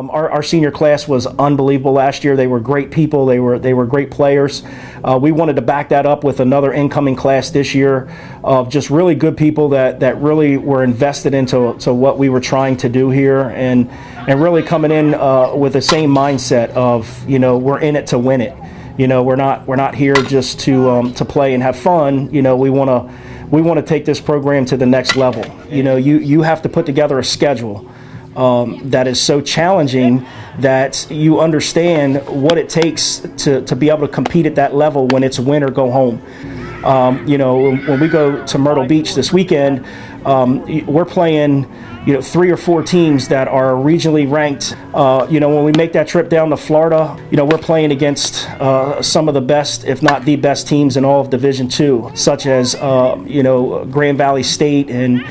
Our senior class was unbelievable last year. They were great people. They were great players. We wanted to back that up with another incoming class this year of just really good people that really were invested into what we were trying to do here, and really coming in with the same mindset of, we're in it to win it. We're not here just to play and have fun. We want to take this program to the next level. You have to put together a schedule that is so challenging that you understand what it takes to be able to compete at that level when it's win or go home. When we go to Myrtle Beach this weekend, we're playing 3 or 4 teams that are regionally ranked. When we make that trip down to Florida, we're playing against some of the best, if not the best teams in all of Division II, such as Grand Valley State and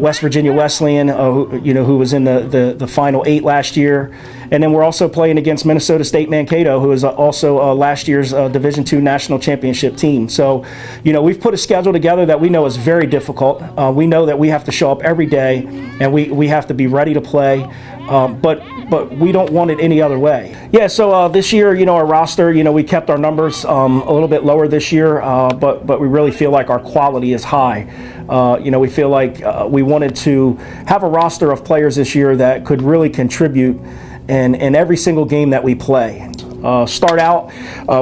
West Virginia Wesleyan, who was in the Final 8 last year. And then we're also playing against Minnesota State Mankato, who is also last year's Division II National Championship team. So, we've put a schedule together that we know is very difficult. We know that we have to show up every day, and we have to be ready to play. But we don't want it any other way. Yeah, so this year, our roster, we kept our numbers a little bit lower this year, but we really feel like our quality is high. We feel like we wanted to have a roster of players this year that could really contribute in every single game that we play. Start out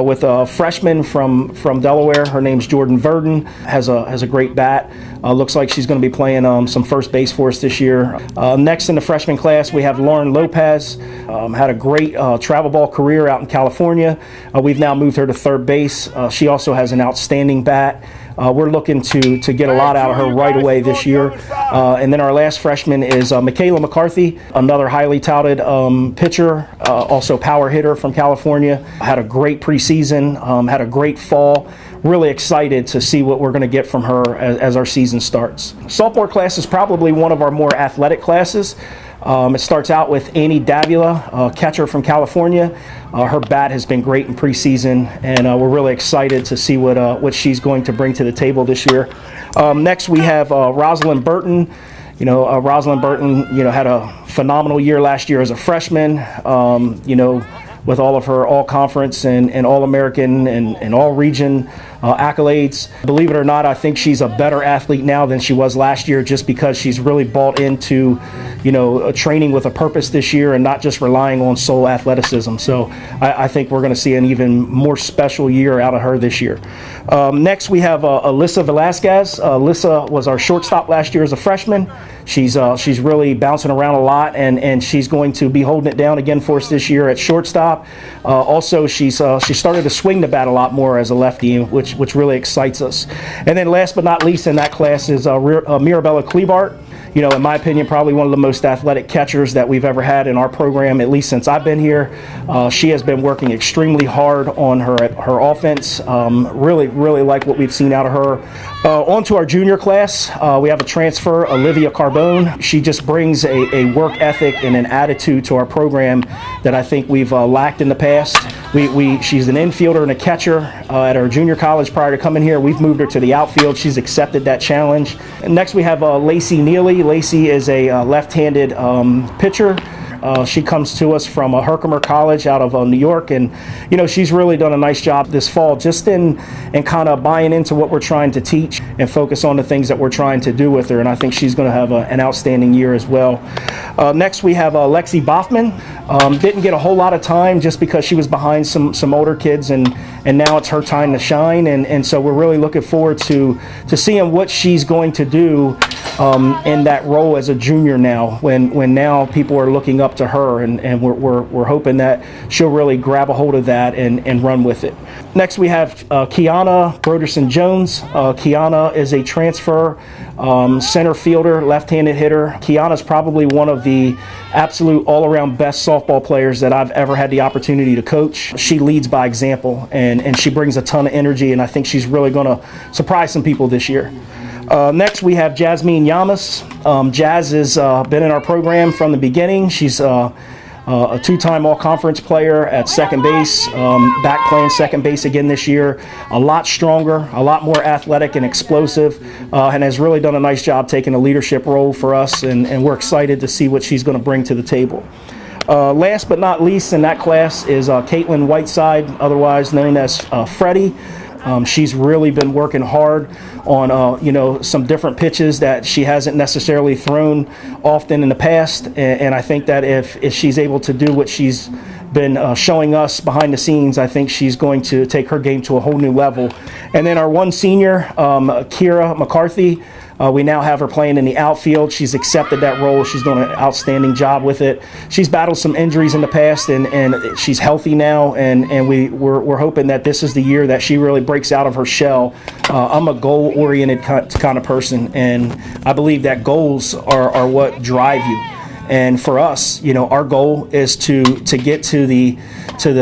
with a freshman from Delaware. Her name's Jordan Verdon. Has a great bat. Looks like she's going to be playing some first base for us this year. Next in the freshman class, we have Lauren Lopez. Had a great travel ball career out in California. We've now moved her to third base. She also has an outstanding bat. We're looking to get a lot out of her right away this year. And then our last freshman is Makayla McCarthy, another highly touted pitcher, also power hitter from California. Had a great preseason, had a great fall. Really excited to see what we're going to get from her as our season starts. Sophomore class is probably one of our more athletic classes. It starts out with Annie Davila, a catcher from California. Her bat has been great in preseason, and we're really excited to see what she's going to bring to the table this year. Next, we have Rosalind Burton. Rosalind Burton, had a phenomenal year last year as a freshman. With all of her all-conference and all-American and all-region accolades. Believe it or not, I think she's a better athlete now than she was last year, just because she's really bought into, training with a purpose this year and not just relying on sole athleticism. So I think we're going to see an even more special year out of her this year. Next, we have Alyssa Velasquez. Alyssa was our shortstop last year as a freshman. She's really bouncing around a lot, and she's going to be holding it down again for us this year at shortstop. Also, she started to swing the bat a lot more as a lefty, which really excites us. And then last but not least in that class is Mirabelle Bart. In my opinion, probably one of the most athletic catchers that we've ever had in our program, at least since I've been here. She has been working extremely hard on her offense. Really like what we've seen out of her. On to our junior class, we have a transfer, Olivia Carbone. She just brings a work ethic and an attitude to our program that I think we've lacked in the past. She's an infielder and a catcher at our junior college prior to coming here. We've moved her to the outfield. She's accepted that challenge. And next we have Lacey Neely. Lacey is a left-handed pitcher. She comes to us from Herkimer College out of New York, and she's really done a nice job this fall just in kind of buying into what we're trying to teach and focus on the things that we're trying to do with her, and I think she's going to have an outstanding year as well. Next we have Lexi Boffman. Didn't get a whole lot of time just because she was behind some older kids, and now it's her time to shine, and so we're really looking forward to seeing what she's going to do in that role as a junior now, when now people are looking up to her, and we're hoping that she'll really grab a hold of that and run with it. Next we have Kiana Bergersen Jones. Kiana is a transfer center fielder, left-handed hitter. Kiana's probably one of the absolute all-around best softball players that I've ever had the opportunity to coach. She leads by example, and she brings a ton of energy, and I think she's really going to surprise some people this year. Next, we have Jasmine Yamas. Jazz has been in our program from the beginning. She's a two-time all-conference player at second base, back playing second base again this year. A lot stronger, a lot more athletic and explosive, and has really done a nice job taking a leadership role for us, and we're excited to see what she's going to bring to the table. Last but not least in that class is Kaitlin Whiteside, otherwise known as Freddie. She's really been working hard on some different pitches that she hasn't necessarily thrown often in the past, and I think that if she's able to do what she's been showing us behind the scenes, I think she's going to take her game to a whole new level. And then our one senior, Kyra McCarthy, we now have her playing in the outfield. She's accepted that role. She's doing an outstanding job with it. She's battled some injuries in the past, and she's healthy now, and we're hoping that this is the year that she really breaks out of her shell. I'm a goal-oriented kind of person, and I believe that goals are what drive you. And for us, our goal is to get to the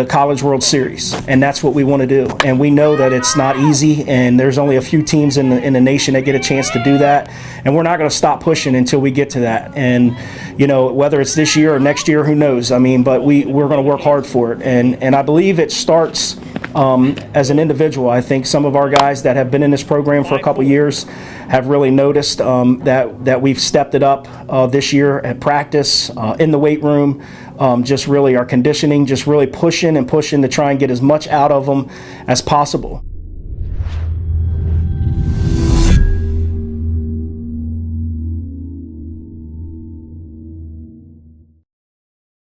College World Series, and that's what we want to do. And we know that it's not easy, and there's only a few teams in the nation that get a chance to do that. And we're not going to stop pushing until we get to that. And whether it's this year or next year, who knows? But we're going to work hard for it. And I believe it starts as an individual. I think some of our guys that have been in this program for a couple years have really noticed that we've stepped it up this year at practice, in the weight room, just really our conditioning, just really pushing to try and get as much out of them as possible.